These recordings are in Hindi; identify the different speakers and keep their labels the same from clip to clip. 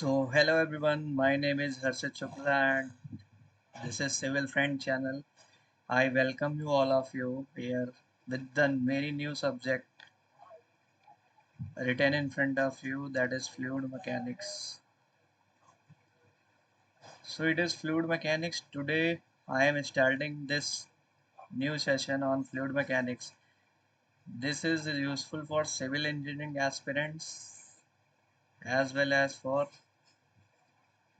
Speaker 1: So hello everyone, my name is Harshit Chopra and this is Civil Friend channel. I welcome you all of you here with the very new subject written in front of you, that is fluid mechanics. So it is fluid mechanics. Today I am starting this new session on fluid mechanics. This is useful for civil engineering aspirants as well as for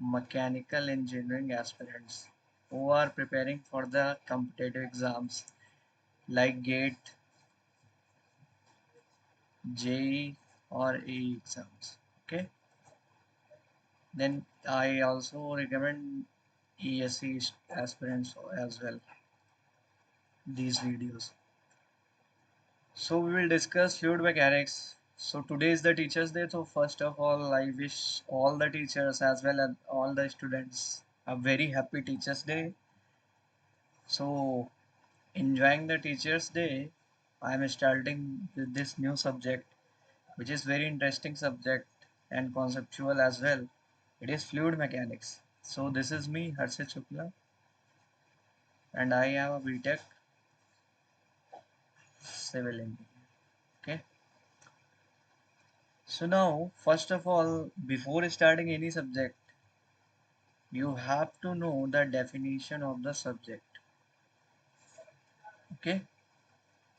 Speaker 1: mechanical engineering aspirants who are preparing for the competitive exams like GATE, JEE or AE exams. Okay, then I also recommend ESE aspirants as well these videos. So we will discuss fluid mechanics. So today is the teachers day, so first of all I wish all the teachers as well as all the students a very happy teachers day. So enjoying the teachers day, I am starting with this new subject which is very interesting subject and conceptual as well. It is fluid mechanics. So this is me, Harshit Shukla, and I am a BTech civil engineer. Okay. So now, first of all, before starting any subject, you have to know the definition of the subject. Okay.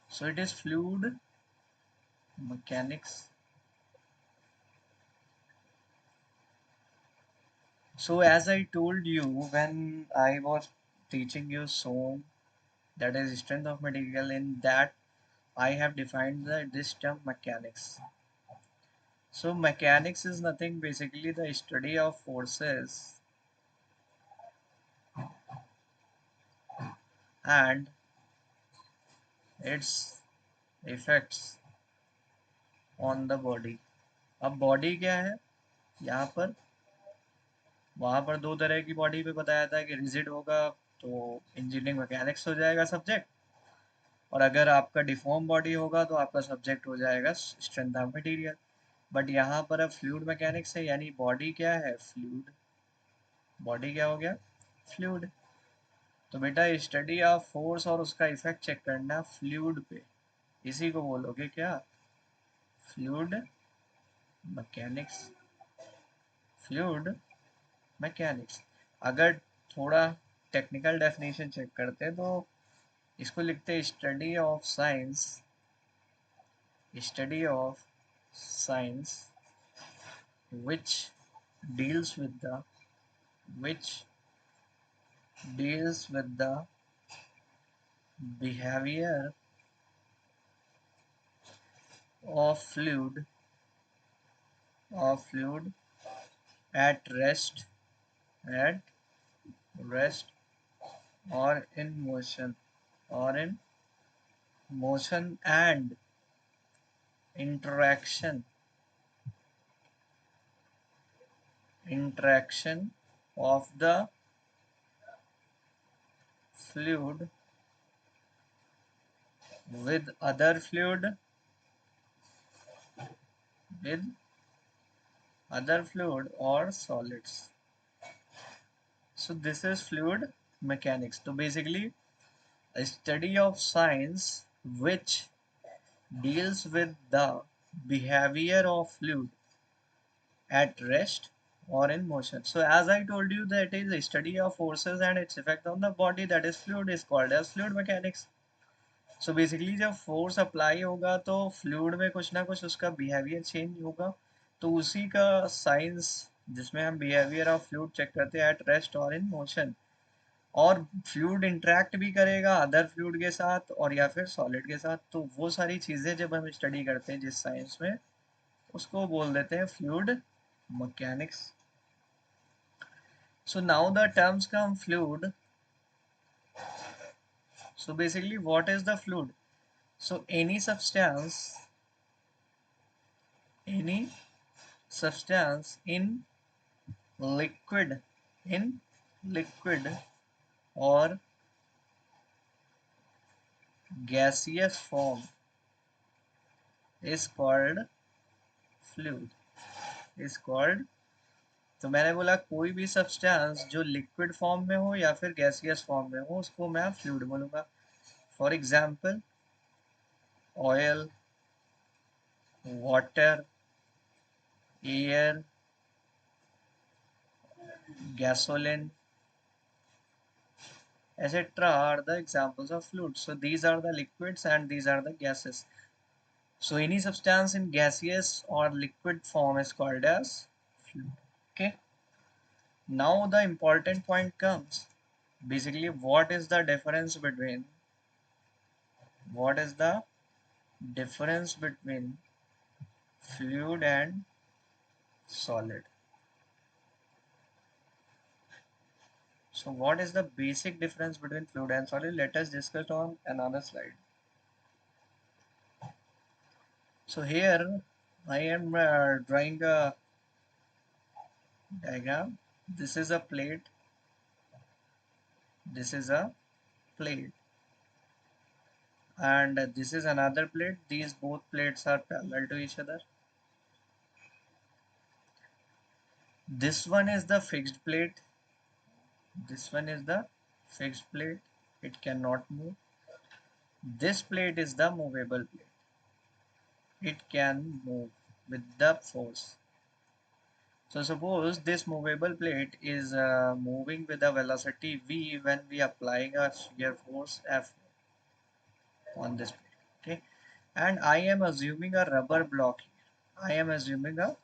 Speaker 1: So it is fluid mechanics. So as I told you when I was teaching you SOM, that is strength of material, in that I have defined this term mechanics. So mechanics is nothing basically the study of forces and its effects on the body. अब बॉडी क्या है यहाँ पर, वहाँ पर दो तरह की बॉडी पे बताया था कि रिजिड होगा तो इंजीनियरिंग मैकेनिक्स हो जाएगा सब्जेक्ट, और अगर आपका डिफॉर्म बॉडी होगा तो आपका सब्जेक्ट हो जाएगा स्ट्रेंथ ऑफ मटेरियल। बट यहाँ पर अब फ्लूइड मैकेनिक्स है, यानी बॉडी क्या है, फ्लूइड। बॉडी क्या हो गया, फ्लूइड। तो बेटा स्टडी ऑफ फोर्स और उसका इफेक्ट चेक करना फ्लूइड पे, इसी को बोलोगे क्या, फ्लूइड मैकेनिक्स। Fluid mechanics. अगर थोड़ा टेक्निकल डेफिनेशन चेक करते हैं तो इसको लिखते हैं study of science which deals with the which deals with the behavior of fluid at at rest or in motion and interaction interaction of the fluid with other fluid with other fluid or solids. So this is fluid mechanics. So basically a study of science which deals with the behavior of fluid at rest or in motion. So as I told you, that is a study of forces and its effect on the body, that is fluid, is called as fluid mechanics. So basically जब फोर्स अप्लाई होगा तो फ्लूइड में कुछ ना कुछ उसका बिहेवियर चेंज होगा, तो उसी का साइंस जिसमें हम बिहेवियर ऑफ फ्लूइड चेक करते हैं एट रेस्ट और इन मोशन। और फ्लूइड इंटरेक्ट भी करेगा अदर फ्लूइड के साथ और या फिर सॉलिड के साथ, तो वो सारी चीज़ें जब हम स्टडी करते हैं जिस साइंस में, उसको बोल देते हैं fluid mechanics. So now the terms come fluid. So basically what is the fluid? So any substance liquid in liquid or gaseous form is called fluid, is called तो मैंने बोला कोई भी सब्सटेंस जो लिक्विड फॉर्म में हो या फिर गैसियस फॉर्म में हो उसको मैं फ्लूइड बोलूँगा। For example oil, water, air, gasoline, etc. are the examples of fluids. So these are the liquids and these are the gases. So any substance in gaseous or liquid form is called as fluid. Okay. Now the important point comes. Basically, what is the difference between fluid and solid? So what is the basic difference between fluid and solid? Let us discuss on another slide. So here I am drawing a diagram. This is a plate, this is a plate, and this is another plate. These both plates are parallel to each other. This one is the fixed plate, this one is the fixed plate, it cannot move. This plate is the movable plate, it can move with the force. So suppose this movable plate is moving with a velocity v when we applying a shear force F on this plate. Okay, and I am assuming a rubber block here. I am assuming a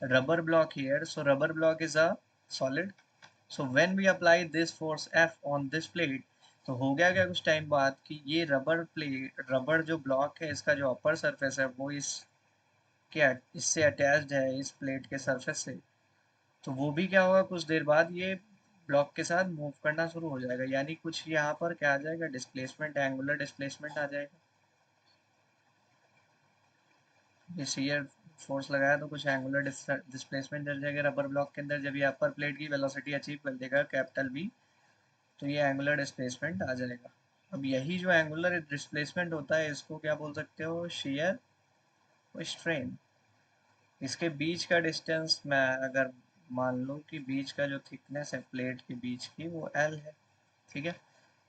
Speaker 1: rubber block here. So rubber block is a solid. So when we apply this force F on this plate, तो हो गया क्या कुछ टाइम बाद कि ये रबर जो ब्लॉक है इसका जो अपर सरफेस है वो इससे अटैच्ड है इस प्लेट के सरफेस से, तो वो भी क्या होगा कुछ देर बाद ये ब्लॉक के साथ मूव करना शुरू हो जाएगा, यानी कुछ यहाँ पर क्या आ जाएगा, डिस्प्लेसमेंट, एंगुलर डिस्प्लेसमेंट आ जाएगा। ये शियर फोर्स लगाया तो कुछ एंगुलर डिस्प्लेसमेंट चल जाएगा रबर ब्लॉक के अंदर। जब ये अपर प्लेट की वेलोसिटी अचीव कर देगा कैपिटल बी, तो ये एंगुलर डिस्प्लेसमेंट आ जाएगा। अब यही जो एंगुलर डिस्प्लेसमेंट होता है इसको क्या बोल सकते हो, शियर स्ट्रेन। इसके बीच का डिस्टेंस मैं अगर मान लूँ कि बीच का जो थिकनेस है प्लेट के बीच की वो एल है, ठीक है।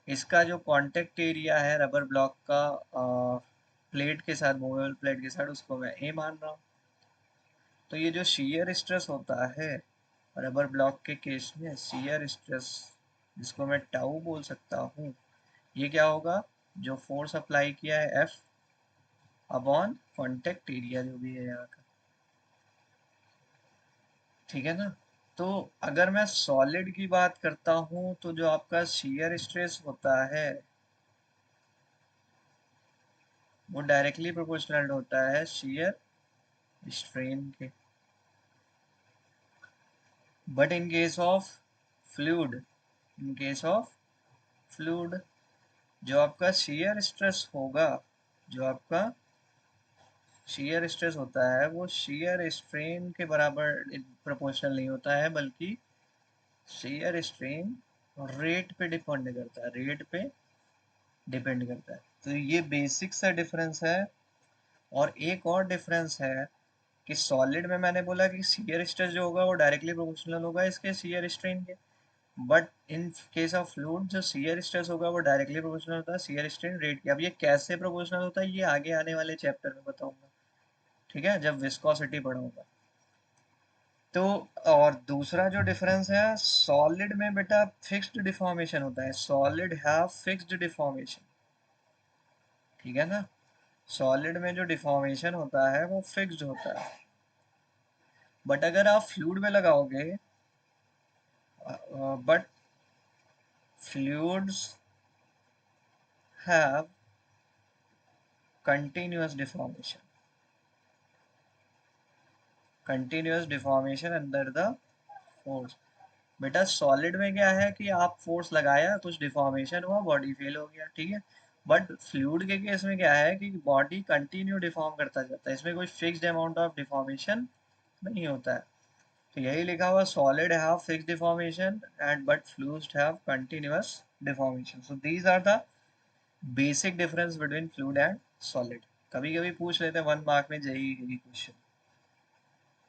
Speaker 1: इसका जो कांटेक्ट एरिया है रबर ब्लॉक का प्लेट के साथ, मूवेबल प्लेट के साथ, उसको मैं ए मान रहा हूँ। तो ये जो शियर स्ट्रेस होता है रबर ब्लॉक के केस में, शियर स्ट्रेस जिसको मैं टाउ बोल सकता हूँ, ये क्या होगा, जो फोर्स अप्लाई किया है एफ अपॉन कांटेक्ट एरिया जो भी है यहाँ का, ठीक है ना। तो अगर मैं सॉलिड की बात करता हूँ तो जो आपका शियर स्ट्रेस होता है वो डायरेक्टली प्रोपोर्शनल होता है शियर स्ट्रेन के। But in case of fluid, in case of fluid जो आपका शियर स्ट्रेस होगा, जो आपका शियर स्ट्रेस होता है वो शियर स्ट्रेन के बराबर प्रोपोर्शनल नहीं होता है, बल्कि शियर स्ट्रेन रेट पे डिपेंड करता है, रेट पे डिपेंड करता है। तो ये बेसिक सा डिफरेंस है। और एक और डिफरेंस है कि सॉलिड में मैंने बोला कि शियर स्ट्रेस जो होगा वो डायरेक्टली प्रोपोर्शनल होगा इसके शियर स्ट्रेन के। But in case of fluid जो शियर स्ट्रेस होगा वो डायरेक्टली प्रोपोर्शनल होता है शियर स्ट्रेन रेट के। अब ये कैसे प्रोपोर्शनल होता है ये आगे आने वाले चैप्टर में बताऊंगा, ठीक है, जब विस्कोसिटी पढ़ूंगा। तो और दूसरा जो डिफरेंस है, सॉलिड में बेटा फिक्स्ड डिफॉर्मेशन होता है, सॉलिड हैव फिक्स्ड डिफॉर्मेशन, ठीक है ना। सॉलिड में जो डिफॉर्मेशन होता है वो फिक्स्ड होता है। बट अगर आप फ्लूइड में लगाओगे, but fluids have continuous deformation, continuous deformation under the force. बेटा सॉलिड में क्या है कि आप फोर्स लगाया, कुछ डिफॉर्मेशन हुआ, बॉडी फेल हो गया, ठीक है। बट फ्लूइड के केस में क्या है कि बॉडी कंटिन्यू डिफॉर्म करता जाता है, इसमें कोई फिक्स्ड अमाउंट ऑफ डिफॉर्मेशन नहीं होता है। तो यही लिखा हुआ, solid have fixed deformation and but fluids have continuous deformation. So these are the basic difference between fluid and solid. कभी कभी पूछ लेते हैं 1 मार्क में JE question,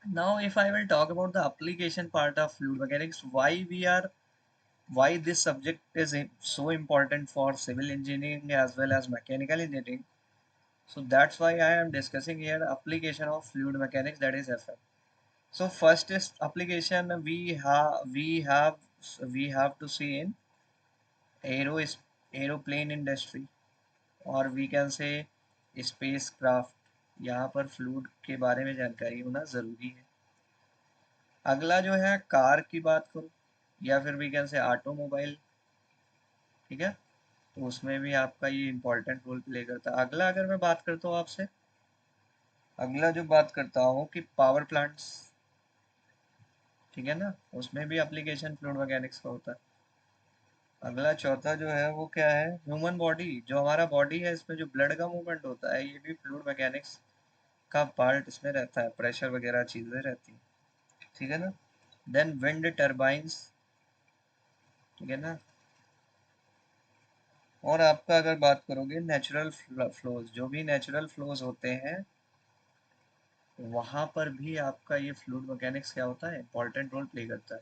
Speaker 1: Now, if I will talk about the application part of fluid mechanics, why this subject is so important for civil engineering as well as mechanical engineering. So that's why I am discussing here application of fluid mechanics, that is FM. So first is application we have to see in aero aeroplane industry, और we can say spacecraft. यहाँ पर फ्लूइड के बारे में जानकारी होना ज़रूरी है। अगला जो है कार की बात करो या फिर वी कैन से ऑटोमोबाइल, ठीक है, तो उसमें भी आपका ये इंपॉर्टेंट रोल प्ले करता है। अगला अगर मैं बात करता हूँ आपसे, अगला जो बात करता हूँ कि पावर प्लांट्स, ठीक है ना, उसमें भी एप्लीकेशन फ्लूइड मैकेनिक्स का होता है। अगला चौथा जो है वो क्या है, ह्यूमन बॉडी, जो हमारा बॉडी है इसमें जो ब्लड का मूवमेंट होता है ये भी फ्लूइड मैकेनिक्स का पार्ट इसमें रहता है, प्रेशर वगैरह चीज़ें रहती हैं, ठीक है ना। देन विंड टर्बाइंस, ठीक है ना। और आपका अगर बात करोगे नेचुरल फ्लोज, जो भी नेचुरल फ्लोज होते हैं वहाँ पर भी आपका ये फ्लूइड मैकेनिक्स क्या होता है, इंपॉर्टेंट रोल प्ले करता है।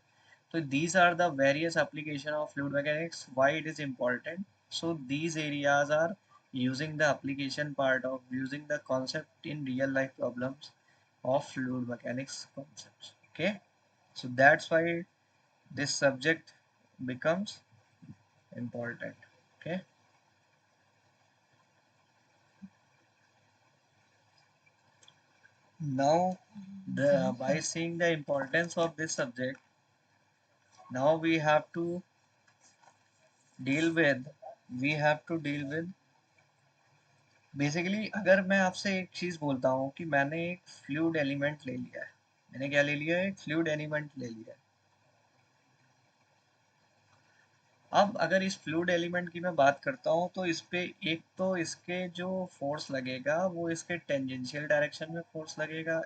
Speaker 1: तो these are the various application of fluid mechanics, why it is important. So these areas are using the application part of using the concept in real life problems of fluid mechanics concepts, okay. So that's why this subject becomes important, okay. Now by seeing the importance of this subject, now deal with we have to deal with basically. अगर मैं आपसे एक चीज बोलता हूँ कि मैंने एक फ्लूइड एलिमेंट ले लिया है, मैंने क्या ले लिया है, एक फ्लूइड एलिमेंट ले लिया है। अब अगर इस फ्लूइड एलिमेंट की मैं बात करता हूँ तो इस पे एक तो इसके जो फोर्स लगेगा वो इसके टेंजेंशियल डायरेक्शन में फोर्स लगेगा,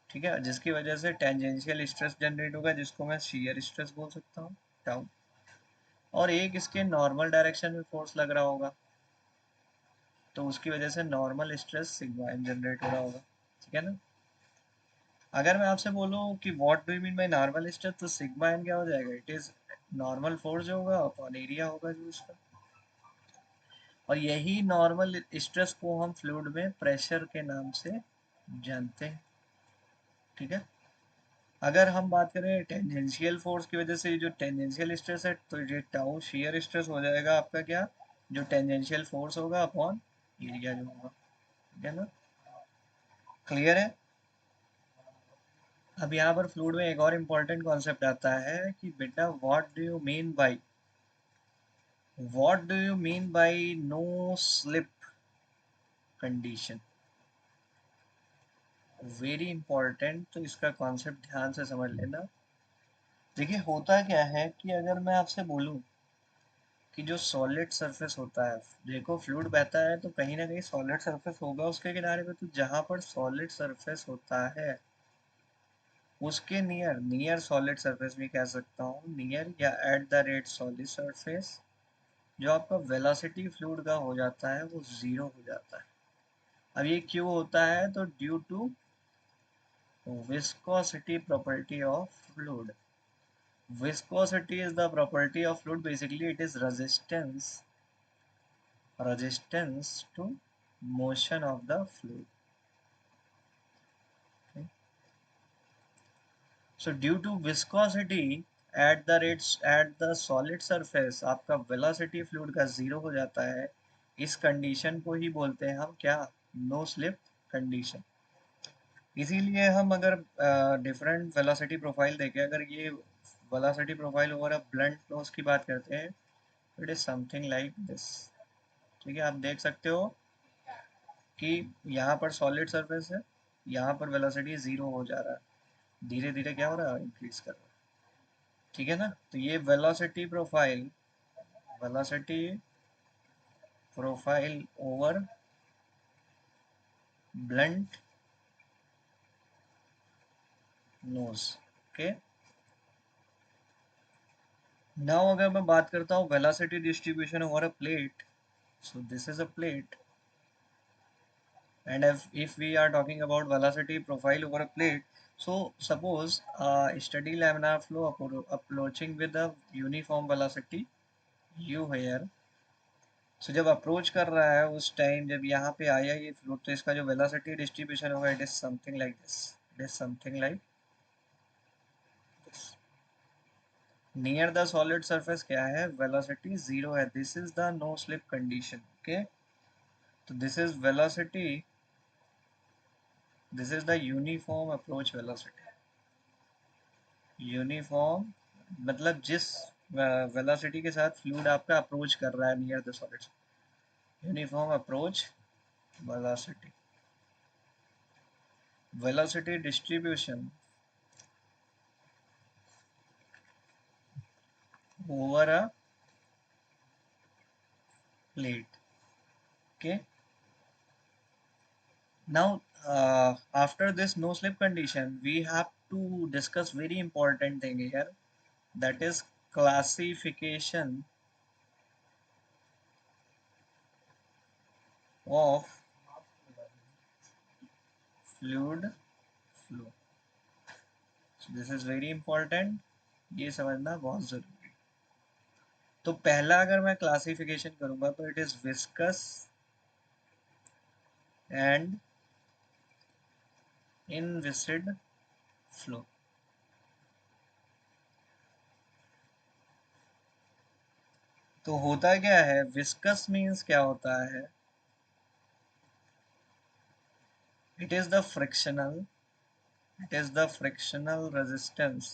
Speaker 1: ठीक है, जिसकी वजह से टेंजेंशियल स्ट्रेस जनरेट होगा जिसको मैं शियर स्ट्रेस बोल सकता हूँ, टाउ। और एक इसके नॉर्मल डायरेक्शन में फोर्स लग रहा होगा तो उसकी वजह से normal stress sigma M generate हो रहा होगा, ठीक है ना। अगर मैं आपसे बोलूं कि what do you mean by normal stress, तो सिग्मा एन क्या हो जाएगा, इट इज नॉर्मल फोर्स जो होगा अपॉन एरिया होगा जो इसका। और यही नॉर्मल स्ट्रेस को हम फ्लूइड में प्रेशर के नाम से जानते हैं, ठीक है। अगर हम बात करें टेंजेंशियल फोर्स की वजह से जो टेंजेंशियल स्ट्रेस है तो ये टाउ शियर स्ट्रेस हो जाएगा आपका, क्या, जो टेंजेंशियल फोर्स होगा अपॉन एरिया जो होगा, ठीक है ना, क्लियर है। अब यहाँ पर फ्लूइड में एक और इम्पोर्टेंट कॉन्सेप्ट आता है कि बेटा what do you mean by no slip condition, very important. तो इसका कॉन्सेप्ट ध्यान से समझ लेना। देखिए होता क्या है कि अगर मैं आपसे बोलूं कि जो सॉलिड सरफेस होता है, देखो फ्लूइड बहता है तो कहीं ना कहीं सॉलिड सरफेस होगा उसके किनारे पे, तो जहां पर सॉलिड सरफेस होता है उसके नियर नियर सॉलिड सरफेस भी कह सकता हूँ, नियर या at the rate solid surface, जो आपका वेलोसिटी फ्लूइड का हो जाता है वो जीरो हो जाता है। अब ये क्यों होता है, तो due to viscosity property of fluid. Viscosity is the property of fluid, basically it is resistance to motion of the fluid, okay? So due to viscosity at the solid surface आपका velocity fluid का जीरो हो जाता है। इस कंडीशन को ही बोलते हैं हम क्या, नो स्लिप कंडीशन। इसीलिए हम अगर डिफरेंट वेलोसिटी प्रोफाइल देखें, अगर ये velocity profile over a blunt flows की बात करते हैं तो it is something like this, ठीक है। आप देख सकते हो कि यहाँ पर सॉलिड सरफेस है, यहाँ पर वेलोसिटी जीरो हो जा रहा है, धीरे धीरे क्या हो रहा है, इंक्रीज कर रहा है, ठीक है ना। तो ये velocity profile over blunt nose, okay. Now अगर मैं बात करता हूँ velocity distribution over a plate, so this is a plate And if we are talking about velocity profile over a plate, so suppose steady laminar flow approaching with a uniform velocity u here. So जब अप्रोच कर रहा है उस टाइम जब यहाँ पे आया ये फ्लूइड, तो इसका जो वेलोसिटी डिस्ट्रीब्यूशन होगा it is something like this, it is something like this. Near the solid surface क्या है, वेलोसिटी जीरो है, this is the no slip condition. Okay, तो this is velocity, this is the uniform approach velocity. Uniform मतलब जिस वेलोसिटी के साथ फ्लूइड आपका अप्रोच कर रहा है near the solid, uniform approach velocity. Velocity distribution over a plate. Okay, now after this no slip condition we have to discuss very important thing here, that is classification of fluid flow। so this is very important, ये समझना बहुत जरूरी है। तो पहला अगर मैं क्लासिफिकेशन करूंगा तो it is viscous and inviscid flow. तो होता क्या है, विस्कस मीन्स क्या होता है, it is the frictional, it is the frictional resistance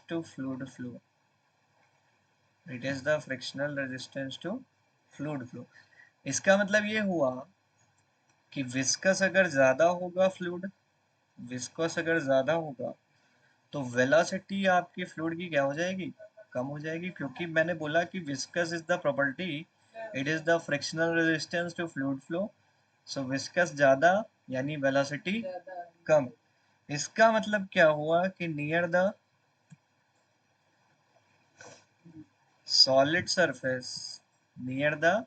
Speaker 1: to fluid flow, it is the frictional resistance to fluid flow। इसका मतलब ये हुआ कि विस्कस अगर ज्यादा होगा फ्लूइड, विस्कस अगर ज्यादा होगा तो वेलोसिटी आपकी फ्लूइड की क्या हो जाएगी, कम हो जाएगी, क्योंकि मैंने बोला कि viscous is the property, it is the frictional resistance to fluid flow. So viscous ज्यादा यानी वेलोसिटी कम। इसका मतलब क्या हुआ कि near the solid surface, near the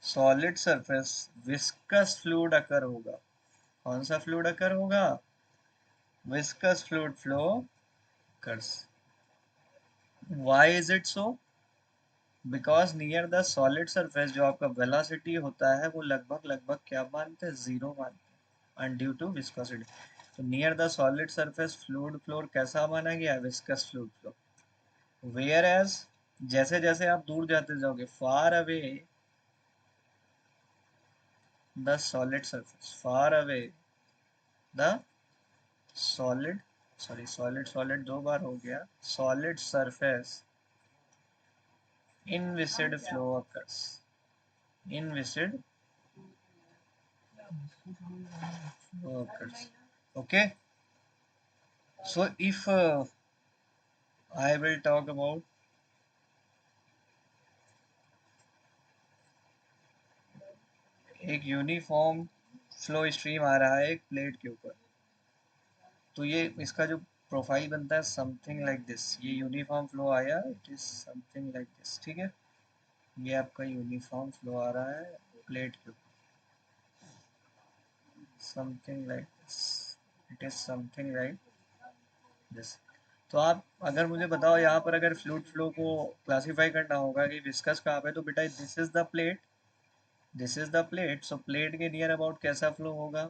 Speaker 1: solid surface viscous fluid occur होगा। कौन सा फ्लूइड अकर होगा, viscous fluid flow occurs. Why is it so, because near the solid surface जो आपका वेलोसिटी होता है वो लगभग लगभग क्या मानते हैं, जीरो मानते हैं, एंड ड्यू टू विस्कोसिटी। तो near the solid surface fluid flow कैसा माना गया, viscous fluid flow. Whereas जैसे जैसे आप दूर जाते जाओगे, far away the solid surface, far away the solid, sorry solid solid दो बार हो गया, solid surface inviscid flow occurs, inviscid flow occurs। Okay, so if I will talk about एक यूनिफॉर्म फ्लो स्ट्रीम आ रहा है एक प्लेट के ऊपर, तो ये इसका जो प्रोफाइल बनता है समथिंग लाइक दिस, ये यूनिफॉर्म फ्लो आया, it is something like this. ठीक है, ये आपका यूनिफॉर्म फ्लो आ रहा है प्लेट के ऊपर, something like this, it is something like this. तो आप अगर मुझे बताओ यहाँ पर अगर फ्लूइड फ्लो को क्लासिफाई करना होगा कि विस्कस कहाँ पे, तो बेटा this is the plate, this is the plate, so plate के नियर अबाउट कैसा फ्लो होगा,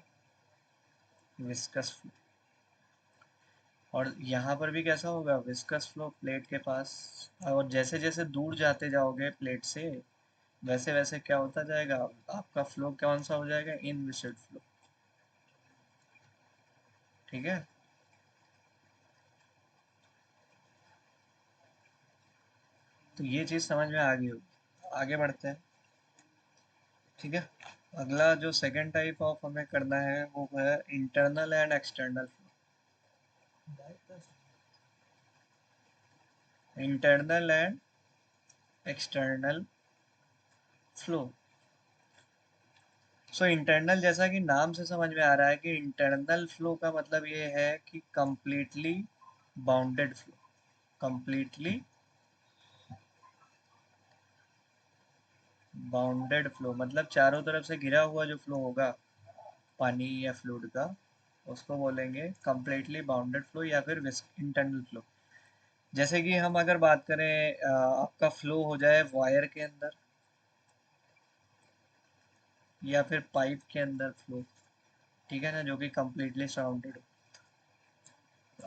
Speaker 1: विस्कस फ्लो। और यहाँ पर भी कैसा होगा, विस्कस फ्लो प्लेट के पास। और जैसे जैसे दूर जाते जाओगे प्लेट से, वैसे वैसे क्या होता जाएगा, आपका फ्लो कौन सा हो जाएगा, इनविसिड फ्लो। ठीक है, तो ये चीज समझ में आ गई होगी, आगे बढ़ते हैं। ठीक है, अगला जो सेकंड टाइप ऑफ हमें करना है वो है internal and external flow. Internal and external flow. So internal जैसा कि नाम से समझ में आ रहा है कि इंटरनल फ्लो का मतलब ये है कि completely bounded flow, completely bounded flow मतलब चारों तरफ से घिरा हुआ जो फ्लो होगा पानी या फ्लूइड का, उसको बोलेंगे कंप्लीटली बाउंडेड फ्लो या फिर इंटरनल फ्लो। जैसे कि हम अगर बात करें आपका फ्लो हो जाए वायर के अंदर या फिर पाइप के अंदर फ्लो, ठीक है ना, जो कि कंप्लीटली सराउंडेड हो।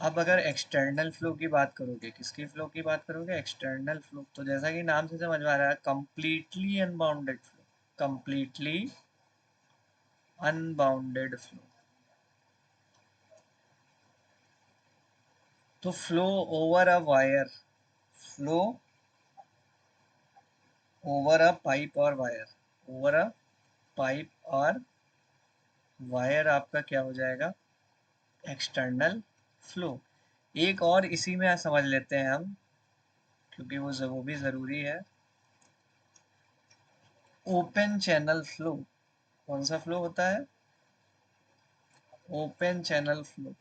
Speaker 1: अब अगर एक्सटर्नल फ्लो की बात करोगे, किसकी फ्लो की बात करोगे, एक्सटर्नल फ्लो, तो जैसा कि नाम से समझ में आ रहा है completely unbounded flow, completely unbounded flow. तो flow over a wire, flow over a pipe और वायर, ओवर अ पाइप और वायर आपका क्या हो जाएगा, एक्सटर्नल फ्लो। एक और इसी में समझ लेते हैं हम, क्योंकि वो भी ज़रूरी है, ओपन चैनल फ्लो। कौन सा फ्लो होता है, ओपन चैनल फ्लो।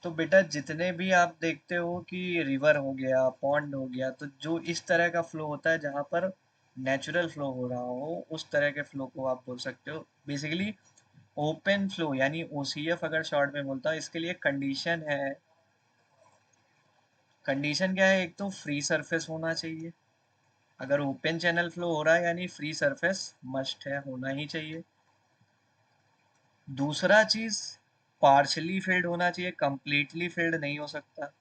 Speaker 1: तो बेटा जितने भी आप देखते हो कि रिवर हो गया, पॉन्ड हो गया, तो जो इस तरह का फ्लो होता है जहाँ पर नेचुरल फ्लो हो रहा हो, उस तरह के फ्लो को आप बोल सकते हो बेसिकली ओपन फ्लो, यानी ओसीएफ अगर शॉर्ट में बोलता हूँ। इसके लिए कंडीशन है, कंडीशन क्या है, एक तो फ्री सरफेस होना चाहिए। अगर ओपन चैनल फ्लो हो रहा है यानी फ्री सरफेस मस्ट है, होना ही चाहिए। दूसरा चीज पार्शली फिल्ड होना चाहिए, कंप्लीटली फिल्ड नहीं हो सकता,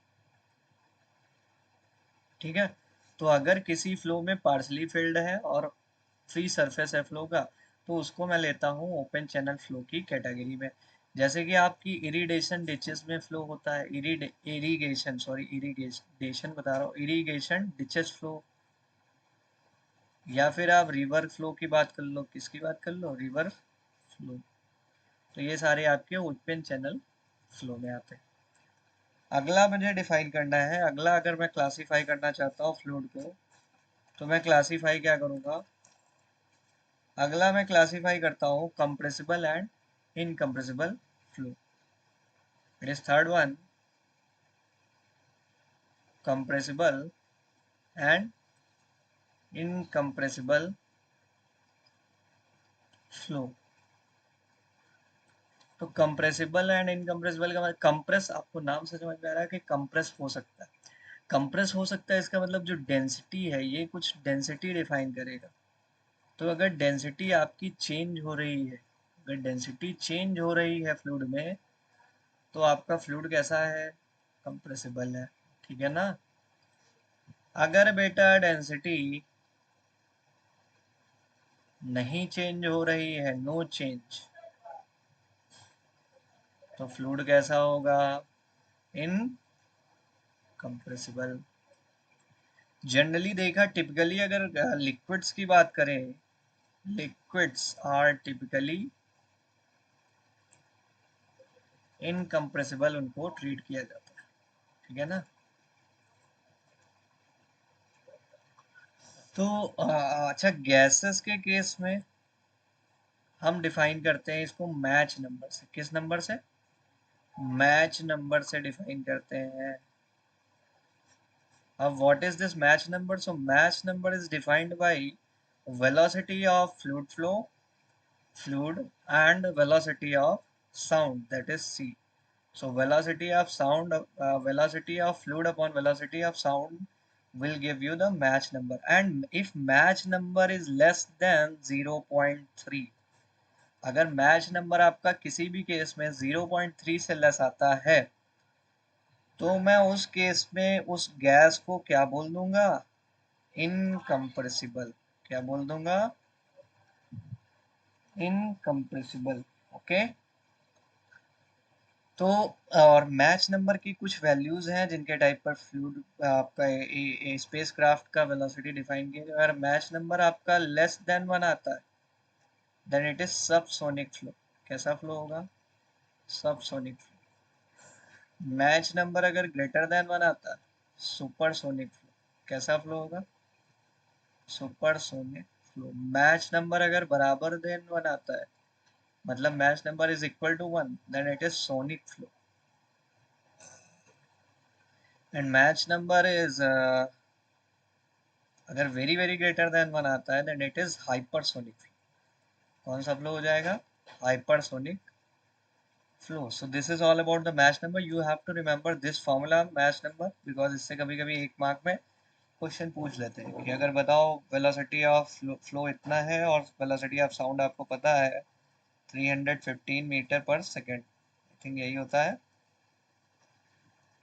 Speaker 1: ठीक है। तो अगर किसी फ्लो में पार्शली फिल्ड है और फ्री सरफेस है फ्लो का, तो उसको मैं लेता हूँ ओपन चैनल फ्लो की कैटेगरी में। जैसे कि आपकी इरिगेशन डिचेस में फ्लो होता है, इरिगेशन सॉरी इरिगेशन बता रहा हूँ, इरिगेशन डिचेस फ्लो, या फिर आप रिवर फ्लो की बात कर लो, किसकी बात कर लो, रिवर फ्लो। तो ये सारे आपके ओपन चैनल फ्लो में आते हैं। अगला मुझे डिफाइन करना है, अगला अगर मैं क्लासीफाई करना चाहता हूँ फ्लूइड को, तो मैं क्लासीफाई क्या करूँगा, अगला मैं क्लासीफाई करता हूँ compressible and incompressible flow. It is third one, compressible and incompressible flow. तो कंप्रेसिबल एंड इनकम्प्रेसिबल का मतलब, कंप्रेस आपको नाम से समझ में आ रहा है कि कंप्रेस हो सकता है, कंप्रेस हो सकता है, इसका मतलब जो डेंसिटी है ये कुछ डेंसिटी डिफाइन करेगा। तो अगर डेंसिटी आपकी चेंज हो रही है, अगर डेंसिटी चेंज हो रही है फ्लूइड में, तो आपका फ्लूइड कैसा है, कंप्रेसिबल है, ठीक है ना। अगर बेटा डेंसिटी नहीं चेंज हो रही है, नो चेंज, तो फ्लूइड कैसा होगा, इनकम्प्रेसिबल। जनरली देखा, टिपिकली अगर लिक्विड्स की बात करें, लिक्विड्स आर टिपिकली इनकम्प्रेसिबल, उनको ट्रीट किया जाता है, ठीक है ना। तो अच्छा, गैसेस के केस में हम डिफाइन करते हैं इसको मैच नंबर से, किस नंबर से, मैच नंबर से डिफाइन करते हैं। अब what is this match number, so match number is defined by velocity of fluid flow, fluid, and velocity of sound, that is c. So velocity of sound, velocity of fluid upon velocity of sound will give you the match number. And if match number is less than 0.3, अगर मैच नंबर आपका किसी भी केस में 0.3 से लेस आता है, तो मैं उस केस में उस गैस को क्या बोल दूंगा, इनकम्प्रेसिबल। क्या बोल दूंगा, इनकम्प्रेसिबल, ओके। तो और मैच नंबर की कुछ वैल्यूज हैं जिनके टाइप पर फ्लूइड आपका स्पेस क्राफ्ट का वेलोसिटी डिफाइन किया। अगर मैच नंबर आपका लेस देन 1 आता है, then it is subsonic flow. कैसा फ्लो होगा, सबसोनिक फ्लो। मैच नंबर अगर ग्रेटर देन 1 आता है, सुपरसोनिक फ्लो। कैसा फ्लो होगा, सुपरसोनिक फ्लो। मैच नंबर अगर बराबर देन 1 आता है, मतलब Mach number is equal to 1, then it is sonic flow. And Mach number is अगर वेरी वेरी ग्रेटर देन 1 आता है then it is hypersonic flow. कौन सा फ्लो हो जाएगा? Hypersonic flow. So this is all about the Mash number. You have to remember this formula Mash number because इससे कभी कभी एक मार्क में क्वेश्चन पूछ लेते हैं कि अगर बताओ वेलोसिटी ऑफ फ्लो इतना है और वेलोसिटी ऑफ साउंड आपको पता है 315 मीटर पर सेकेंड, आई थिंक यही होता है,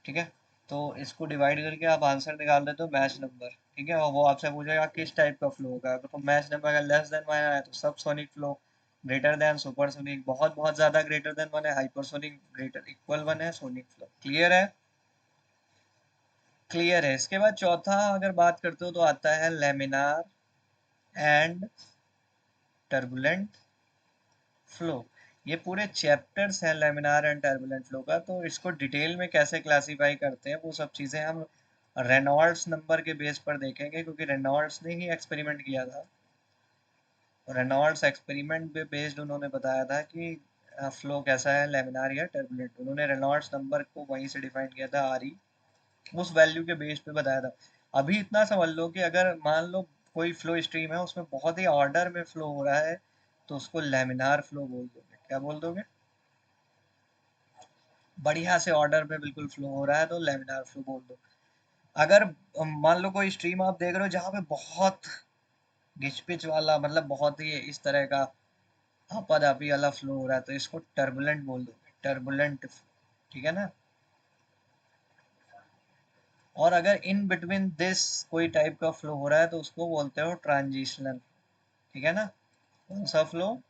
Speaker 1: ठीक है। तो इसको डिवाइड करके आप आंसर निकाल देते हो मैच नंबर, ठीक है। और वो आपसे पूछेगा किस टाइप का फ्लो होगा, तो मैच नंबर अगर लेस देन 1 है तो सब sonic flow, greater than supersonic, बहुत बहुत ज्यादा ग्रेटर देन 1 है हाइपरसोनिक, ग्रेटर इक्वल 1 है सोनिक फ्लो। क्लियर है? क्लियर है। इसके बाद चौथा अगर बात करते हो तो आता है लेमिनार एंड टर्बुलेंट फ्लो। ये पूरे चैप्टर्स हैं लेमिनार एंड टर्बुलेंट फ्लो का, तो इसको डिटेल में कैसे क्लासीफाई करते हैं वो सब चीज़ें हम रेनॉल्ड्स नंबर के बेस पर देखेंगे, क्योंकि रेनॉल्ड्स ने ही एक्सपेरिमेंट किया था। रेनॉल्ड्स एक्सपेरिमेंट पे बेस्ड उन्होंने बताया था कि फ्लो कैसा है लेमिनार या टर्बुलेंट। उन्होंने रेनॉल्ड्स नंबर को वहीं से डिफाइन किया था, आर ई, उस वैल्यू के बेस पे बताया था। अभी इतना समझ लो कि अगर मान लो कोई फ्लो स्ट्रीम है उसमें बहुत ही ऑर्डर में फ्लो हो रहा है तो उसको लेमिनार फ्लो बोल दोगे। क्या बोल दोगे? बढ़िया से ऑर्डर में बिल्कुल फ्लो हो रहा है तो लेमिनार फ्लो बोल दो। अगर मान लो कोई स्ट्रीम आप देख रहे हो जहाँ पे बहुत घिचपिच वाला, मतलब बहुत ही इस तरह का आपाधापी वाला फ्लो हो रहा है तो इसको टर्बुलेंट बोल दो, टर्बुलेंट, ठीक है ना। और अगर इन बिटवीन दिस कोई टाइप का फ्लो हो रहा है तो उसको बोलते हो ट्रांजिशनल, ठीक है ना। कौन सा फ्लो?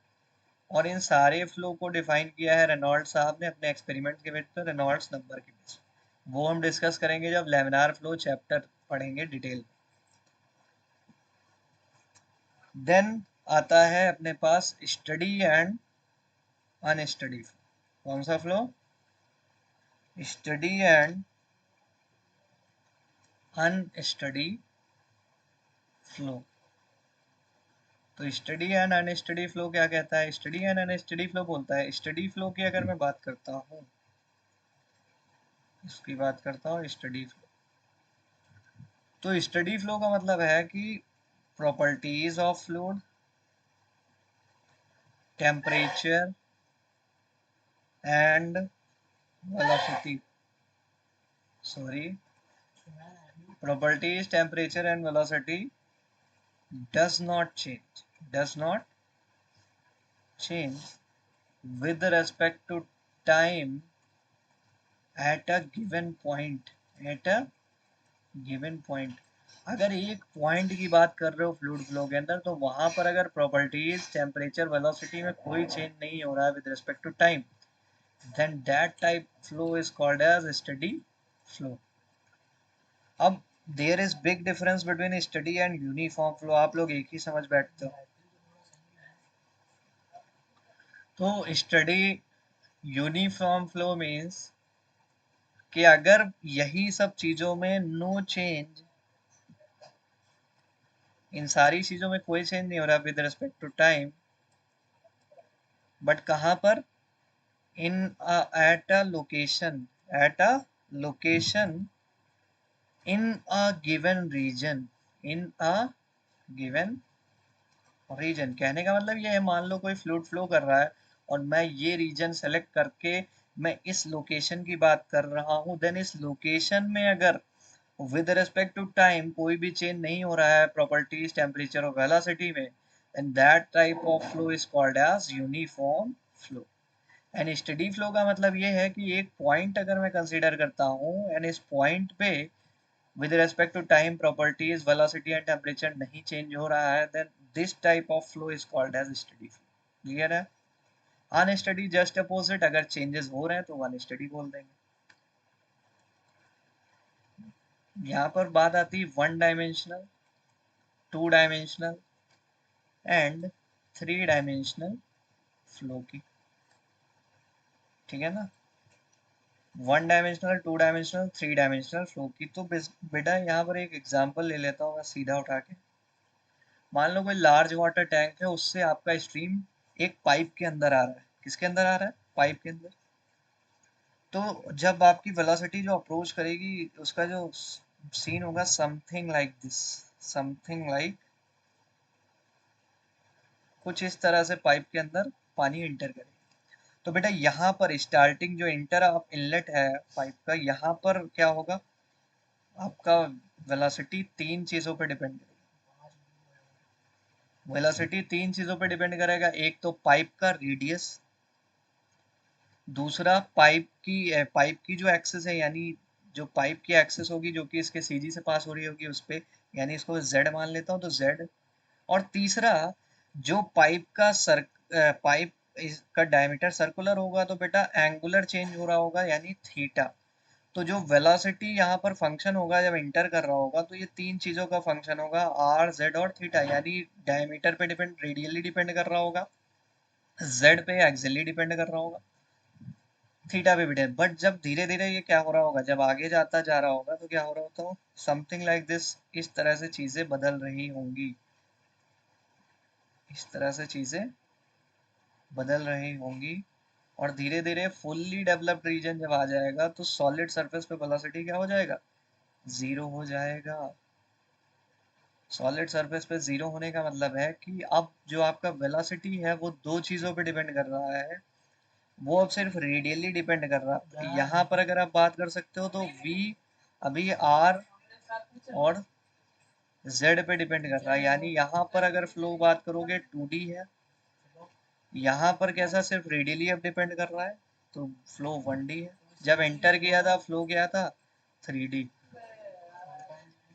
Speaker 1: और इन सारे फ्लो को डिफाइन किया है रेनॉल्ड्स साहब ने अपने एक्सपेरिमेंट के बेस पर, रेनॉल्ड्स नंबर के बेस। वो हम डिस्कस करेंगे जब लेमिनार फ्लो चैप्टर पढ़ेंगे डिटेल। देन आता है अपने पास स्टडी एंड अनस्टडी फ्लो। कौन सा flow? Study and unsteady flow. तो स्टडी एंड अनस्टडी फ्लो क्या कहता है? स्टडी एंड अनस्टडी फ्लो बोलता है, स्टडी फ्लो की अगर मैं बात करता हूँ, इसकी बात करता हूँ स्टडी फ्लो, तो स्टडी फ्लो का मतलब है कि properties of fluid, temperature and velocity, sorry, properties, temperature and velocity does not change with respect to time at a given point, at a given point। अगर एक पॉइंट की बात कर रहे हो फ्लूइड फ्लो के अंदर तो वहां पर अगर प्रॉपर्टीज, टेम्परेचर, वेलोसिटी में कोई चेंज नहीं हो रहा है with respect to time, then that type flow is called as steady flow। अब there is big difference between steady and uniform flow, आप लोग एक ही समझ बैठते हो। तो स्टडी यूनिफॉर्म फ्लो मीन्स कि अगर यही सब चीजों में नो चेंज, इन सारी चीजों में कोई चेंज नहीं हो रहा with respect to time, but कहाँ पर? In at a location, at a location in a given region, in a given region. कहने का मतलब ये है, मान लो कोई फ्लूइड फ्लो कर रहा है और मैं ये रीजन सेलेक्ट करके मैं इस लोकेशन की बात कर रहा हूँ, देन इस लोकेशन में अगर विद रिस्पेक्ट टू टाइम कोई भी चेंज नहीं हो रहा है प्रॉपर्टीज, टेम्परेचर और वेलोसिटी में, and that type of flow is called as uniform flow. And steady flow का मतलब ये है कि एक पॉइंट अगर मैं कंसीडर करता हूँ एंड इस पॉइंट पे with respect to time, properties, velocity and temperature नहीं change हो रहा है, then this type of flow is called as steady flow। Clear है? अनस्टडी जस्ट अपोजिट, अगर चेंजेस हो रहे हैं तो अनस्टडी बोल देंगे। यहाँ पर बात आती है one dimensional, two dimensional and three dimensional flow की, ठीक है ना। One dimensional, two dimensional, three dimensional flow की। तो बेटा यहाँ पर एक एग्जांपल ले लेता हूँ मैं सीधा उठा के। मान लो कोई लार्ज वाटर टैंक है, उससे आपका स्ट्रीम एक पाइप के अंदर आ रहा है। किसके अंदर आ रहा है? पाइप के अंदर। तो जब आपकी वेलोसिटी जो अप्रोच करेगी उसका जो सीन होगा something like this, something like कुछ इस तरह से पाइप के अंदर पानी इंटर करे। तो बेटा यहाँ पर स्टार्टिंग जो इंटर ऑफ इनलेट है पाइप का, यहाँ पर क्या होगा, आपका वेलोसिटी तीन चीजों पर डिपेंड करेगा। वेलोसिटी तीन चीजों पर डिपेंड करेगा, एक तो पाइप का रेडियस, दूसरा पाइप की जो एक्सेस है, यानी जो पाइप की एक्सेस होगी जो कि इसके सीजी से पास हो रही होगी उस पे, यानी इसको जेड मान लेता हूँ तो जेड। और तीसरा जो पाइप का डायमीटर सर्कुलर होगा तो बेटा एंगुलर चेंज हो रहा होगा यानी थीटा। तो जो वेलोसिटी यहाँ पर फंक्शन होगा जब इंटर कर रहा होगा तो ये तीन चीजों का फंक्शन होगा, आर जेड और थीटा, यानी डायमीटर पे डिपेंड रेडियली डिपेंड कर रहा होगा, जेड पे एक्सियली डिपेंड कर रहा होगा, थीटा पे भी डिपेंड। बट जब धीरे धीरे ये क्या हो रहा होगा, जब आगे जाता जा रहा होगा तो क्या हो रहा होता हो, समथिंग लाइक दिस, इस तरह से चीजें बदल रही होंगी, इस तरह से चीजें बदल रही होंगी। और धीरे धीरे फुल्ली डेवलप्ड रीजन जब आ जाएगा तो सॉलिड सरफेस पे वेलोसिटी क्या हो जाएगा, जीरो हो जाएगा। सॉलिड सरफेस पे जीरो होने का मतलब है कि अब जो आपका वेलोसिटी है वो दो चीजों पे डिपेंड कर रहा है, वो अब सिर्फ रेडियली डिपेंड कर रहा है। यहाँ पर अगर आप बात कर सकते हो तो v अभी r और z पे डिपेंड कर रहा है, यानी यहाँ पर अगर फ्लो बात करोगे 2D है, यहाँ पर कैसा सिर्फ रेडियली अब डिपेंड कर रहा है तो फ्लो 1D है। जब एंटर किया था फ्लो क्या था, 3D।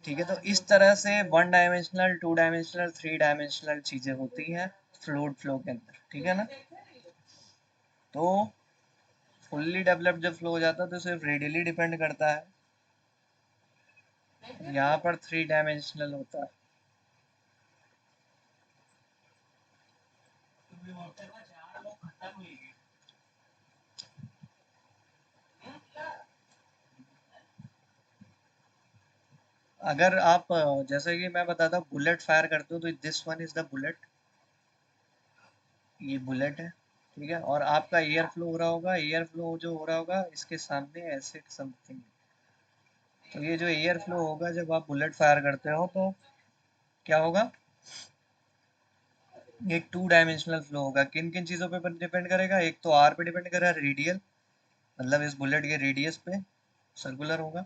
Speaker 1: ठीक है, तो इस तरह से one dimensional, two dimensional, three dimensional चीजें होती हैं फ्लूइड फ्लो के अंदर, ठीक है ना। तो फुल्ली डेवलप्ड जब फ्लो हो जाता है तो सिर्फ रेडियली डिपेंड करता है, यहाँ पर थ्री डायमेंशनल होता है। अगर आप जैसे कि मैं बताता हूँ बुलेट फायर करते हो तो this one is the bullet, ये बुलेट है, ठीक है। और आपका एयर फ्लो हो रहा होगा, एयर फ्लो जो हो रहा होगा इसके सामने ऐसे समथिंग। तो ये जो एयर फ्लो होगा जब आप बुलेट फायर करते हो तो क्या होगा, एक टू डायमेंशनल फ्लो होगा। किन किन चीज़ों पे डिपेंड करेगा, एक तो आर पे डिपेंड करेगा, रेडियल मतलब इस बुलेट के रेडियस पे सर्कुलर होगा,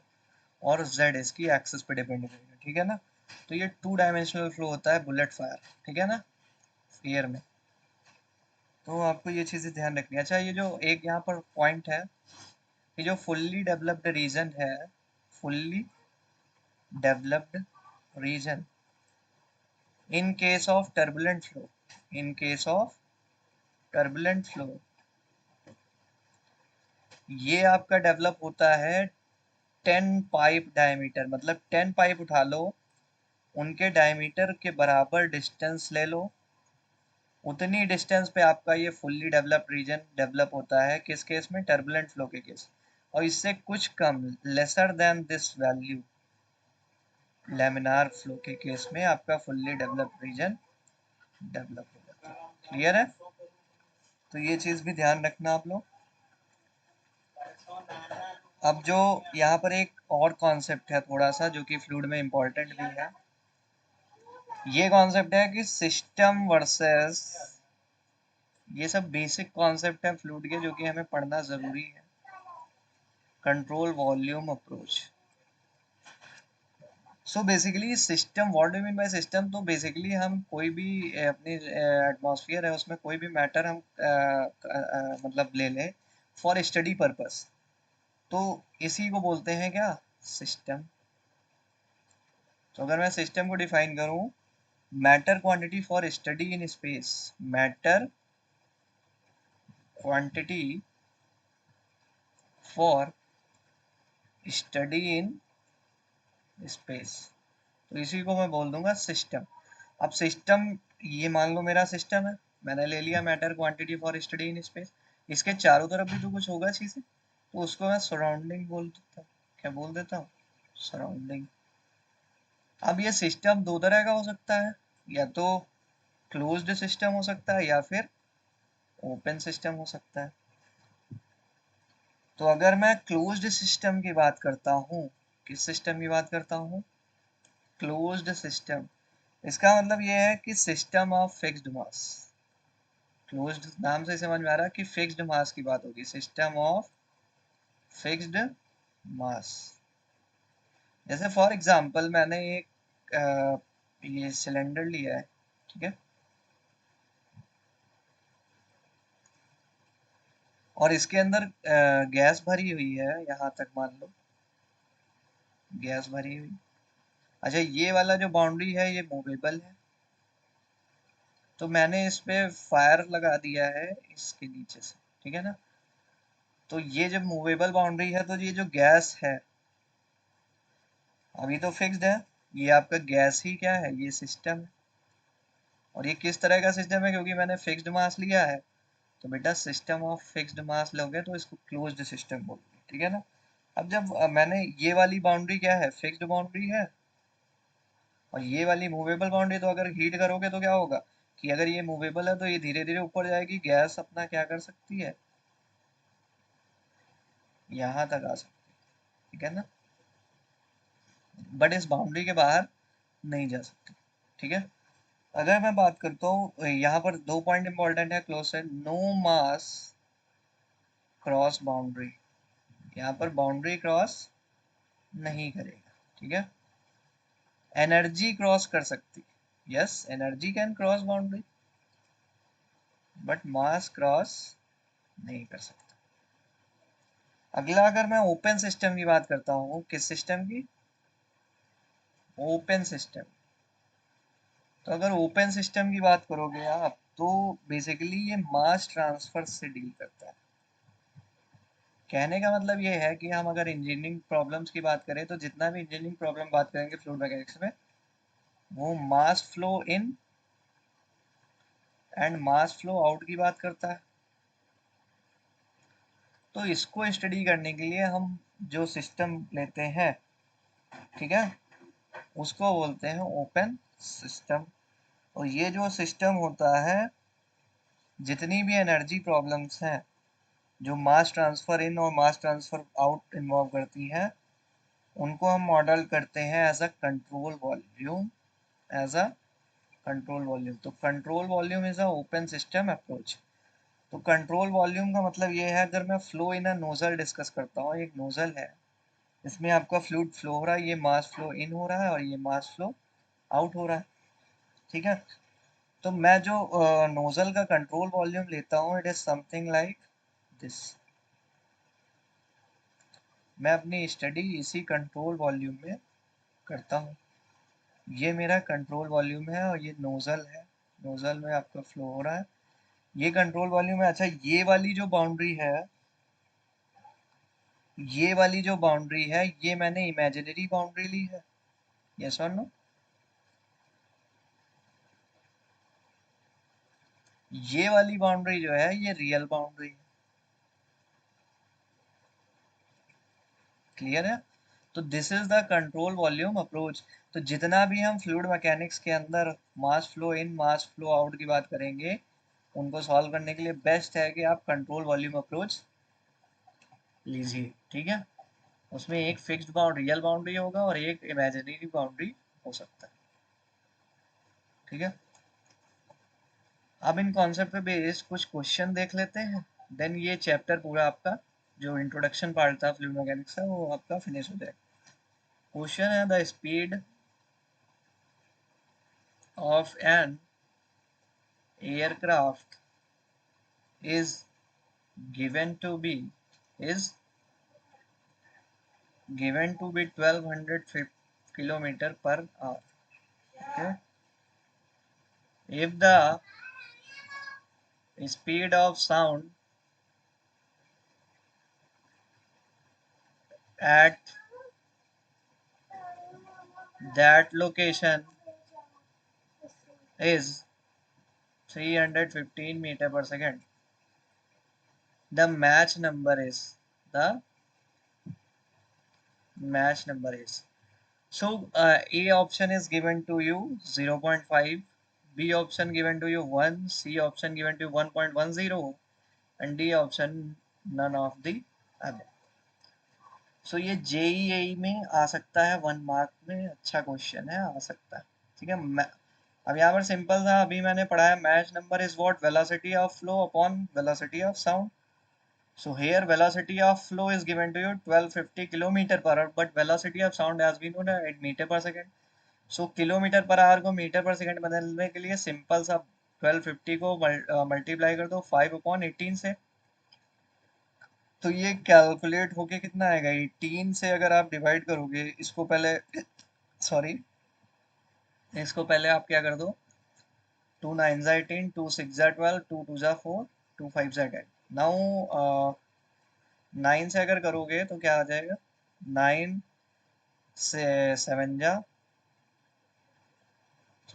Speaker 1: और जेड इसकी एक्सिस पे डिपेंड करेगा, ठीक है ना। तो ये टू डायमेंशनल फ्लो होता है बुलेट फायर, ठीक है ना, एयर में। तो आपको ये चीज़ें ध्यान रखनी है। अच्छा, ये जो एक यहाँ पर पॉइंट है, ये जो फुल्ली डेवलप्ड रीजन है, fully developed region in case of turbulent flow, in case of turbulent flow, ये आपका डेवलप होता है 10 पाइप डायमीटर, मतलब 10 पाइप उठा लो, उनके डायमीटर के बराबर डिस्टेंस ले लो, उतनी डिस्टेंस पे आपका ये फुल्ली डेवलप रीजन डेवलप होता है। किस केस में, टर्बुलेंट फ्लो के केस। और इससे कुछ कम, lesser than this value, laminar flow के केस में आपका फुल्ली डेवलप रीजन डेवलप हो जाता है। क्लियर है, तो ये चीज भी ध्यान रखना आप लोग। अब जो यहाँ पर एक और कॉन्सेप्ट है थोड़ा सा जो कि फ्लूइड में इम्पोर्टेंट भी है, ये कॉन्सेप्ट है कि सिस्टम वर्सेस, ये सब बेसिक कॉन्सेप्ट है फ्लूइड के जो कि हमें पढ़ना जरूरी है। Control volume approach. So basically system, what do mean by system, तो बेसिकली हम कोई भी अपनी एटमॉस्फेयर है उसमें कोई भी मैटर हम मतलब ले लें फॉर स्टडी पर्पस, तो इसी को बोलते हैं क्या, सिस्टम। तो अगर मैं सिस्टम को डिफाइन करूं, matter quantity for study in space, matter quantity for study in space, तो इसी को मैं बोल दूंगा सिस्टम। अब सिस्टम, ये मान लो मेरा सिस्टम है, मैंने ले लिया matter quantity for study in space, इसके चारों तरफ भी तो कुछ होगा चीजें, तो उसको मैं सराउंडिंग बोल देता हूँ। क्या बोल देता हूँ, सराउंडिंग। अब ये सिस्टम दो तरह का हो सकता है, या तो क्लोज्ड सिस्टम हो सकता है या फिर ओपन सिस्टम हो सकता है। तो अगर मैं क्लोज्ड सिस्टम की बात करता हूँ, किस सिस्टम की बात करता हूँ, क्लोज्ड सिस्टम, इसका मतलब ये है कि system of fixed mass. Closed नाम से समझ में आ रहा है कि फिक्स्ड मास की बात होगी, सिस्टम ऑफ फिक्स्ड मास। जैसे फॉर एग्जांपल मैंने एक ये सिलेंडर लिया है, ठीक है, और इसके अंदर गैस भरी हुई है, यहाँ तक मान लो गैस भरी हुई। अच्छा, ये वाला जो बाउंड्री है ये मूवेबल है, तो मैंने इस पे फायर लगा दिया है इसके नीचे से, ठीक है ना। तो ये जब मूवेबल बाउंड्री है तो ये जो गैस है अभी तो फिक्स्ड है, ये आपका गैस ही क्या है, ये सिस्टम है। और ये किस तरह का सिस्टम है, क्योंकि मैंने फिक्स्ड मास लिया है, तो बेटा सिस्टम ऑफ फिक्स्ड मास लोगे तो इसको क्लोज्ड सिस्टम बोलोगे, ठीक है ना। अब जब मैंने ये वाली बाउंड्री क्या है, फिक्स्ड बाउंड्री है, और ये वाली मूवेबल बाउंड्री, तो अगर हीट करोगे तो क्या होगा कि अगर ये मूवेबल है तो ये धीरे धीरे ऊपर जाएगी, गैस अपना क्या कर सकती है, यहाँ तक आ सकती है, ठीक है ना, बट इस बाउंड्री के बाहर नहीं जा सकती, ठीक है। अगर मैं बात करता हूँ यहाँ पर दो पॉइंट इंपॉर्टेंट है क्लोज से, नो मास क्रॉस बाउंड्री, यहाँ पर बाउंड्री क्रॉस नहीं करेगा, ठीक है। एनर्जी क्रॉस कर सकती, yes energy can cross boundary, but mass cross नहीं कर सकता। अगला अगर मैं ओपन सिस्टम की बात करता हूँ, किस सिस्टम की, ओपन सिस्टम। तो अगर ओपन सिस्टम की बात करोगे आप, तो बेसिकली ये मास ट्रांसफर से डील करता है। कहने का मतलब ये है कि हम अगर इंजीनियरिंग प्रॉब्लम्स की बात करें तो जितना भी इंजीनियरिंग प्रॉब्लम बात करेंगे फ्लूइड मैकेनिक्स में, वो mass flow in and mass flow out की बात करता है। तो इसको स्टडी करने के लिए हम जो सिस्टम लेते हैं, ठीक है, उसको बोलते हैं ओपन सिस्टम। और ये जो सिस्टम होता है, जितनी भी एनर्जी प्रॉब्लम्स हैं जो मास ट्रांसफर इन और मास ट्रांसफर आउट इन्वॉल्व करती हैं, उनको हम मॉडल करते हैं as a control volume, as a control volume. तो control volume is a open system approach. तो कंट्रोल वॉल्यूम का मतलब ये है, अगर मैं flow in a nozzle discuss करता हूँ, एक नोजल है, इसमें आपका फ्लूइड फ्लो हो रहा है, ये मास फ्लो इन हो रहा है और ये मास फ्लो आउट हो रहा है, ठीक है। तो मैं जो नोजल का कंट्रोल वॉल्यूम लेता हूँ, it is something like this. मैं अपनी स्टडी इसी कंट्रोल वॉल्यूम में करता हूँ। ये मेरा कंट्रोल वॉल्यूम है और ये नोजल है, नोजल में आपका फ्लो हो रहा है, ये कंट्रोल वॉल्यूम है। अच्छा, ये वाली जो बाउंड्री है, ये वाली जो बाउंड्री है, ये मैंने इमेजिनरी बाउंड्री ली है, यस और नो। ये वाली बाउंड्री जो है ये रियल बाउंड्री है, क्लियर है। तो this is the control volume approach. तो जितना भी हम फ्लूइड मैकेनिक्स के अंदर mass flow in mass flow out की बात करेंगे, उनको सॉल्व करने के लिए बेस्ट है कि आप कंट्रोल वॉल्यूम अप्रोच लीजिए, ठीक है। उसमें एक फिक्स्ड बाउंड्री रियल बाउंड्री होगा और एक इमेजिनरी बाउंड्री हो सकता है, ठीक है। अब इन कॉन्सेप्ट पे बेस्ड कुछ क्वेश्चन देख लेते हैं, देन ये चैप्टर पूरा आपका जो इंट्रोडक्शन पार्ट था फ्लूइड मैकेनिक्स का वो आपका फिनिश हो जाएगा। क्वेश्चन है, the speed of an aircraft is given to be is given to be 1200 kilometer per hour. Okay, if the speed of sound at that location is 315 meter per second, the match number is. So A option is given to you 0.5, B option given to you 1, C option given to you 1.10, and D option none of the above. सो ये जेईई में आ सकता है, 1 मार्क में, अच्छा क्वेश्चन है, आ सकता है। ठीक है, अब यहाँ पर सिंपल था, अभी मैंने पढ़ा है match number is what, velocity of flow upon velocity of sound. So here velocity of flow is given to you 1250 kilometer per hour, but velocity of sound has been known at meter per second. So kilometre per hour को मीटर पर सेकंड बदलने के लिए सिंपल सा 1250 को मल्टीप्लाई कर दो 5/18 से, तो ये कैलकुलेट होके कितना आएगा, 18 से अगर आप डिवाइड करोगे इसको पहले, सॉरी, इसको पहले आप क्या कर दो, 2 9 जा 18, 2 6 जा 12, 2 2 जा 4, 2 5 जा 10। नाउ 9 से अगर करोगे तो क्या आ जाएगा, 9 से 7 जा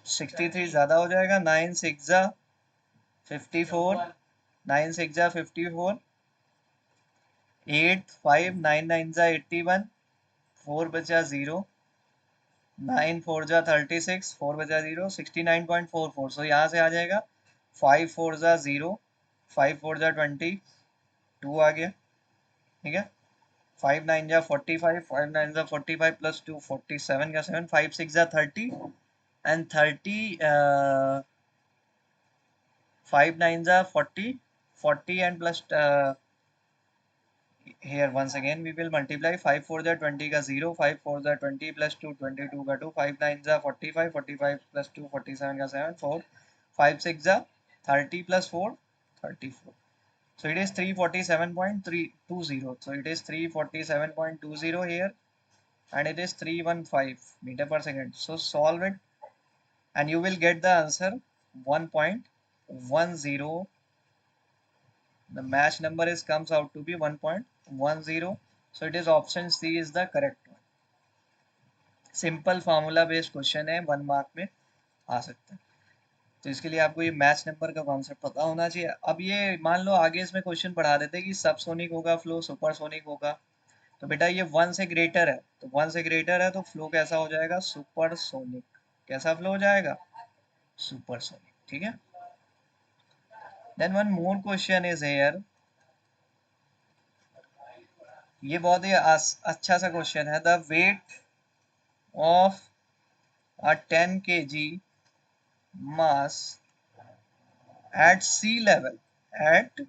Speaker 1: 63 ज्यादा हो जाएगा, 9 6 जा 54, 9 6 जा 54, 8 5 9 9 जा 81, 4 बचा 0, 9 4 जा 36, 4 बचा 0, 69.44। सो यहाँ से आ जाएगा 5 4 जा 0, 5 4 जा 20, 2 आ गया। ठीक है, 5 9 जा 45, 5 9 जा 45 प्लस 2 47 का 7, 5 6 जा 30 एंड 30 5 9 जा 40, 40 and plus here once again we will multiply 5 4 जा 20 का 0, 5 4 जा 20 plus 2 22 का 2, 5 9 जा 45, 45 plus 2 47 का 7, 4 5 6 जा 30 plus 4 34। So it is 347.320, so it is 347.20 here and it is 315 meter per second. So solve it and you will get the answer 1.10. The match number is comes out to be 1.10. So it is option C is the correct one. Simple formula based question है, 1 मार्क में आ सकता है। तो इसके लिए आपको ये मैच नंबर का कॉन्सेप्ट पता होना चाहिए। अब ये मान लो आगे इसमें क्वेश्चन पढ़ा देते कि सबसोनिक होगा फ्लो, सुपरसोनिक होगा, तो बेटा ये 1 से ग्रेटर है, तो 1 से ग्रेटर है तो फ्लो कैसा हो जाएगा, सुपरसोनिक। कैसा फ्लो हो जाएगा, सुपरसोनिक। ठीक है, then one more question is here, ये बहुत ही अच्छा सा क्वेश्चन है। The weight of a 10 kg mass at sea level, at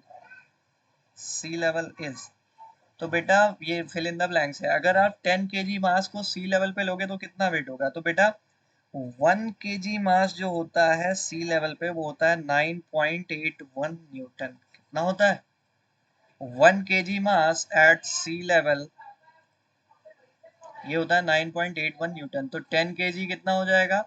Speaker 1: sea level is, तो बेटा ये फिल इन द ब्लैंक्स है। अगर आप 10 kg मास को सी लेवल पे लोगे तो कितना वेट होगा, तो बेटा 1 kg मास जो होता है सी लेवल पे वो होता है 9.81 न्यूटन। कितना होता है, 1 kg mass at sea level ये होता है 9.81 न्यूटन। तो 10 kg कितना हो जाएगा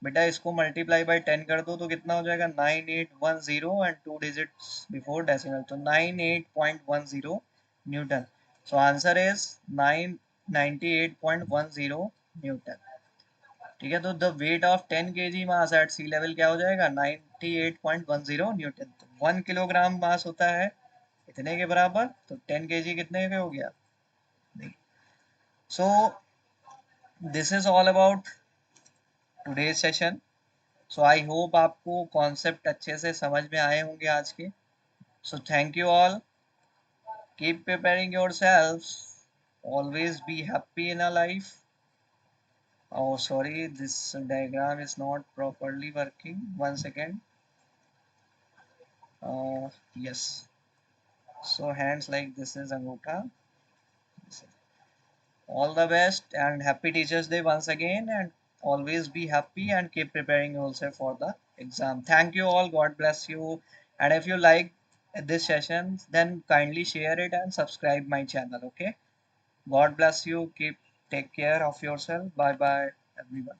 Speaker 1: बेटा, इसको मल्टीप्लाई बाय 10 कर दो तो कितना हो जाएगा, 9810 एंड 2 डिजिट्स बिफोर डेसिमल, तो 98.10 newton. So answer is 98.10 newton. ठीक है, तो the weight of 10 kg mass at sea level क्या हो जाएगा, 98.10 न्यूटन। तो 1 किलोग्राम मास होता है इतने के बराबर, तो 10 kg कितने के हो गया। So this is all about today's session. So I hope आपको कॉन्सेप्ट अच्छे से समझ में आए होंगे आज के। So thank you all, keep preparing your self, always be happy in a life. Oh sorry, this diagram is not properly working, 1 second. Yes, so hands like this is angutha. All the best and happy Teachers Day once again, and always be happy and keep preparing yourself for the exam. Thank you all, God bless you, and if you like this session then kindly share it and subscribe my channel. Okay, God bless you, keep take care of yourself. Bye bye everyone.